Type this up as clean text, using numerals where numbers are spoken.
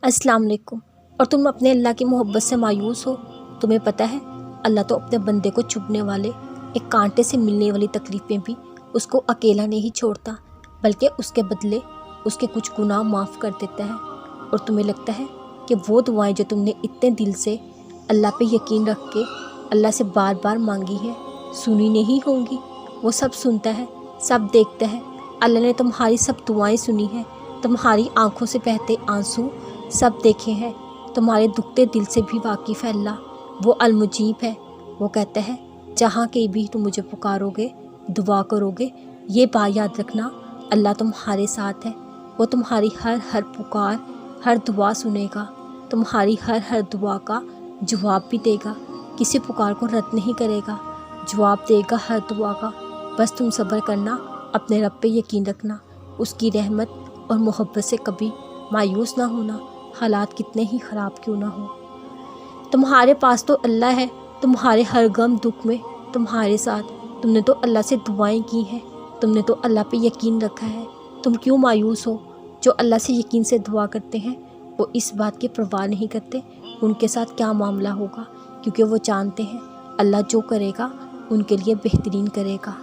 अस्सलाम वालेकुम। और तुम अपने अल्लाह की मोहब्बत से मायूस हो। तुम्हें पता है अल्लाह तो अपने बंदे को चुभने वाले एक कांटे से मिलने वाली तकलीफ़ें भी उसको अकेला नहीं छोड़ता, बल्कि उसके बदले उसके कुछ गुनाह माफ़ कर देता है। और तुम्हें लगता है कि वो दुआएं जो तुमने इतने दिल से अल्लाह पे यकीन रख के अल्लाह से बार बार मांगी है, सुनी नहीं होंगी। वो सब सुनता है, सब देखता है। अल्लाह ने तुम्हारी सब दुआएं सुनी हैं, तुम्हारी आंखों से बहते आंसू सब देखे हैं, तुम्हारे दुखते दिल से भी वाकिफ़ है अल्लाह। वो अलमुजीब है। वो कहता है जहाँ कहीं भी तुम मुझे पुकारोगे, दुआ करोगे, ये बात याद रखना, अल्लाह तुम्हारे साथ है। वो तुम्हारी हर पुकार, हर दुआ सुनेगा, तुम्हारी हर दुआ का जवाब भी देगा। किसी पुकार को रद्द नहीं करेगा, जवाब देगा हर दुआ का। बस तुम सब्र करना, अपने रब पे यकीन रखना, उसकी रहमत और मोहब्बत से कभी मायूस ना होना, हालात कितने ही ख़राब क्यों ना हो। तुम्हारे पास तो अल्लाह है, तुम्हारे हर गम दुख में तुम्हारे साथ। तुमने तो अल्लाह से दुआएं की हैं, तुमने तो अल्लाह पे यकीन रखा है। तुम क्यों मायूस हो? जो अल्लाह से यकीन से दुआ करते हैं वो इस बात की परवाह नहीं करते उनके साथ क्या मामला होगा, क्योंकि वो जानते हैं अल्लाह जो करेगा उनके लिए बेहतरीन करेगा।